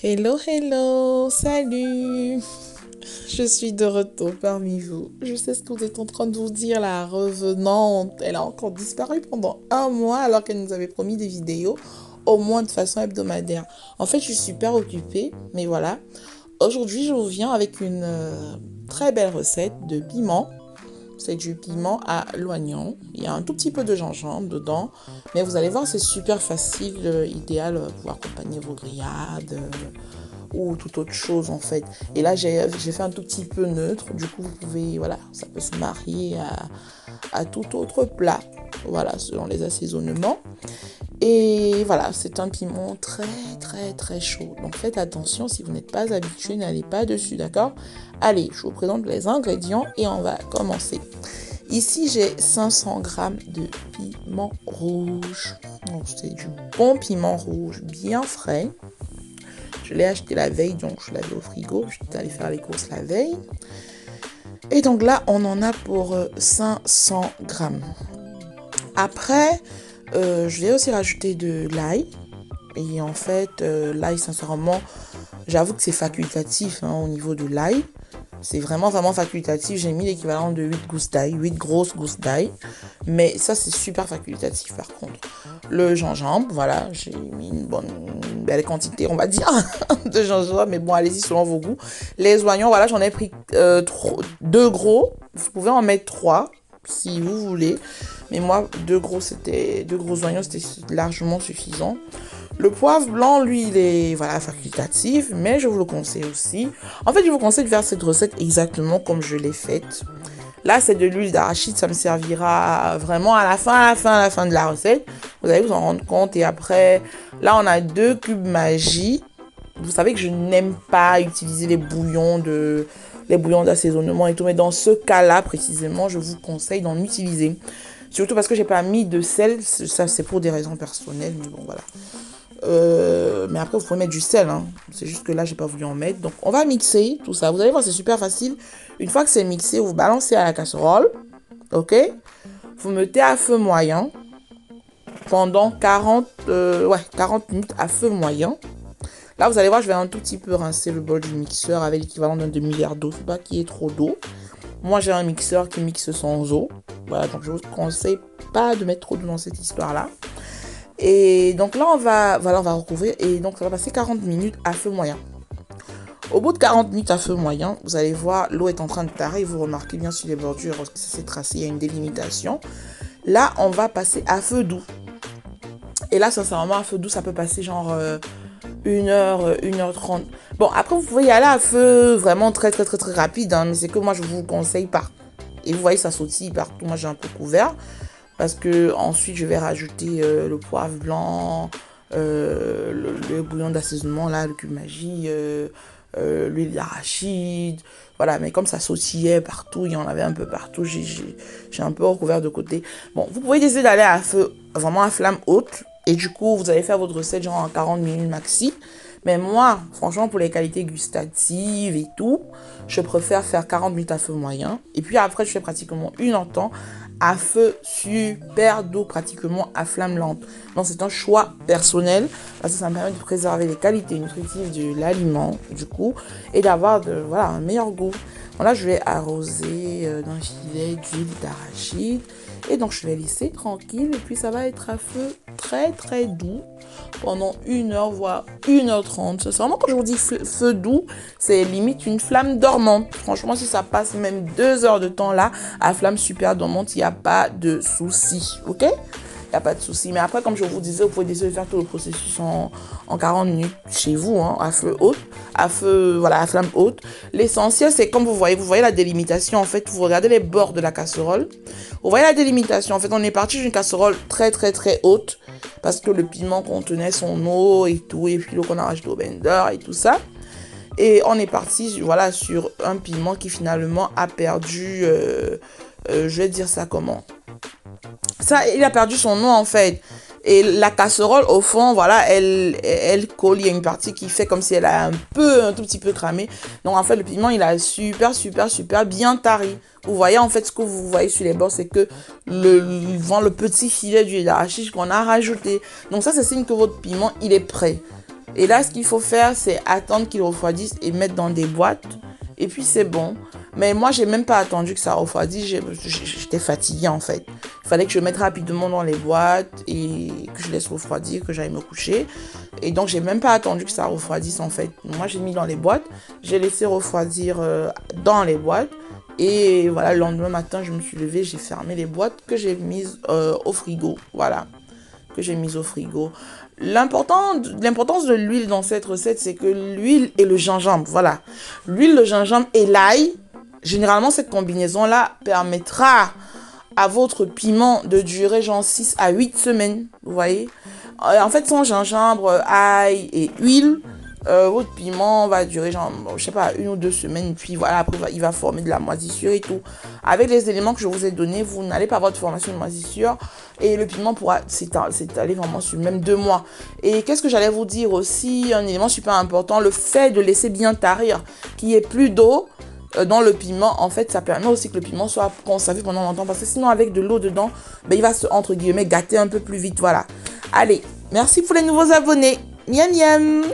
Hello, hello, salut. Je suis de retour parmi vous. Je sais ce que vous êtes en train de vous dire, la revenante. Elle a encore disparu pendant un mois alors qu'elle nous avait promis des vidéos, au moins de façon hebdomadaire. En fait, je suis super occupée, mais voilà. Aujourd'hui, je vous viens avec une très belle recette de piment. C'est du piment à l'oignon. Il y a un tout petit peu de gingembre dedans. Mais vous allez voir, c'est super facile, idéal pour accompagner vos grillades ou toute autre chose en fait. Et là, j'ai fait un tout petit peu neutre. Du coup, vous pouvez, voilà, ça peut se marier à tout autre plat. Voilà, selon les assaisonnements. Et voilà, c'est un piment très très très chaud. Donc faites attention, si vous n'êtes pas habitué, n'allez pas dessus, d'accord? Allez, je vous présente les ingrédients et on va commencer. Ici, j'ai 500 grammes de piment rouge. Donc, c'est du bon piment rouge, bien frais. Je l'ai acheté la veille, donc je l'avais au frigo. Je suis allée faire les courses la veille. Et donc là, on en a pour 500 grammes. Après, je vais aussi rajouter de l'ail. Et en fait, l'ail, sincèrement, j'avoue que c'est facultatif au niveau de l'ail. C'est vraiment, vraiment facultatif. J'ai mis l'équivalent de 8 gousses d'ail, 8 grosses gousses d'ail. Mais ça, c'est super facultatif par contre. Le gingembre, voilà, j'ai mis une belle quantité, on va dire, de gingembre. Mais bon, allez-y selon vos goûts. Les oignons, voilà, j'en ai pris 2 gros. Vous pouvez en mettre 3 si vous voulez. Mais moi, 2 gros oignons, c'était largement suffisant. Le poivre blanc, lui, il est voilà, facultatif, mais je vous le conseille aussi. En fait, je vous conseille de faire cette recette exactement comme je l'ai faite. Là, c'est de l'huile d'arachide, ça me servira vraiment à la fin de la recette. Vous allez vous en rendre compte. Et après, là, on a 2 cubes magie. Vous savez que je n'aime pas utiliser les bouillons d'assaisonnement et tout, mais dans ce cas-là, précisément, je vous conseille d'en utiliser. Surtout parce que j'ai pas mis de sel, ça c'est pour des raisons personnelles, mais bon, voilà. Mais après, vous pouvez mettre du sel. C'est juste que là, j'ai pas voulu en mettre. Donc, on va mixer tout ça. Vous allez voir, c'est super facile. Une fois que c'est mixé, vous balancez à la casserole. Ok? Vous mettez à feu moyen pendant 40 minutes à feu moyen. Là, vous allez voir, je vais un tout petit peu rincer le bol du mixeur avec l'équivalent d'un demi-verre d'eau. Faut pas qu'il y ait trop d'eau. Moi, j'ai un mixeur qui mixe sans eau. Voilà, donc je vous conseille pas de mettre trop d'eau dans cette histoire-là. Et donc là, on va recouvrir. Et donc, ça va passer 40 minutes à feu moyen. Au bout de 40 minutes à feu moyen, vous allez voir, l'eau est en train de tarir. Vous remarquez bien sur les bordures, parce que ça s'est tracé, il y a une délimitation. Là, on va passer à feu doux. Et là, sincèrement, à feu doux, ça peut passer genre 1 heure, 1h30. Bon, après, vous pouvez y aller à feu vraiment très, très, très, très rapide. Mais c'est que moi, je vous conseille pas. Et vous voyez, ça sautille partout. Moi, j'ai un peu couvert. Parce que ensuite je vais rajouter le poivre blanc, le bouillon d'assaisonnement, là, le cube magie, l'huile d'arachide. Voilà, mais comme ça sautillait partout, il y en avait un peu partout, j'ai un peu recouvert de côté. Bon, vous pouvez décider d'aller à feu, vraiment à flamme haute. Et du coup, vous allez faire votre recette genre en 40 minutes maxi. Mais moi, franchement, pour les qualités gustatives et tout, je préfère faire 40 minutes à feu moyen. Et puis après, je fais pratiquement 1 heure de temps à feu super doux, pratiquement à flamme lente. Donc c'est un choix personnel parce que ça me permet de préserver les qualités nutritives de l'aliment du coup et d'avoir voilà, un meilleur goût. Bon, là je vais arroser d'un filet d'huile d'arachide et donc je vais laisser tranquille et puis ça va être à feu très très doux pendant 1 heure voire 1h30. C'est vraiment quand je vous dis feu doux, c'est limite une flamme dormante. Franchement, si ça passe même 2 heures de temps là à flamme super dormante, il n'y a pas de souci, ok? Il n'y a pas de souci. Mais après, comme je vous disais, vous pouvez décider de faire tout le processus en 40 minutes chez vous, à feu haute, voilà, à flamme haute. L'essentiel, c'est comme vous voyez la délimitation. En fait, vous regardez les bords de la casserole. Vous voyez la délimitation. En fait, on est parti d'une casserole très, très, très haute parce que le piment contenait son eau et tout, et puis l'eau qu'on a rajouté au blender et tout ça. Et on est parti, voilà, sur un piment qui finalement a perdu, je vais dire ça comment? Ça, il a perdu son nom en fait. Et la casserole, au fond, voilà, elle colle. Il y a une partie qui fait comme si elle a un tout petit peu cramé. Donc, en fait, le piment, il a super, super, super bien tari. Vous voyez, en fait, ce que vous voyez sur les bords, c'est que le petit filet d'huile d'arachide qu'on a rajouté. Donc, ça, c'est signe que votre piment, il est prêt. Et là, ce qu'il faut faire, c'est attendre qu'ils refroidissent et mettre dans des boîtes. Et puis, c'est bon. Mais moi, j'ai même pas attendu que ça refroidisse. J'étais fatiguée, en fait. Il fallait que je mette rapidement dans les boîtes et que je laisse refroidir, que j'aille me coucher. Et donc, j'ai même pas attendu que ça refroidisse, en fait. Moi, j'ai mis dans les boîtes. J'ai laissé refroidir dans les boîtes. Et voilà, le lendemain matin, je me suis levée, j'ai fermé les boîtes que j'ai mises au frigo. Voilà, que j'ai mises au frigo. L'importance de l'huile dans cette recette, c'est que l'huile et le gingembre, voilà. L'huile, le gingembre et l'ail, généralement, cette combinaison-là permettra à votre piment de durer genre 6 à 8 semaines, vous voyez. En fait, sans gingembre, ail et huile, votre piment va durer genre, je sais pas, 1 ou 2 semaines, puis voilà, après il va former de la moisissure et tout. Avec les éléments que je vous ai donnés, vous n'allez pas avoir de formation de moisissure et le piment pourra s'étaler vraiment sur même 2 mois. Et qu'est-ce que j'allais vous dire aussi, un élément super important, le fait de laisser bien tarir, qu'il y ait plus d'eau dans le piment, en fait, ça permet aussi que le piment soit conservé pendant longtemps, parce que sinon, avec de l'eau dedans, ben, il va se, entre guillemets, gâter un peu plus vite, voilà. Allez, merci pour les nouveaux abonnés. Miam miam.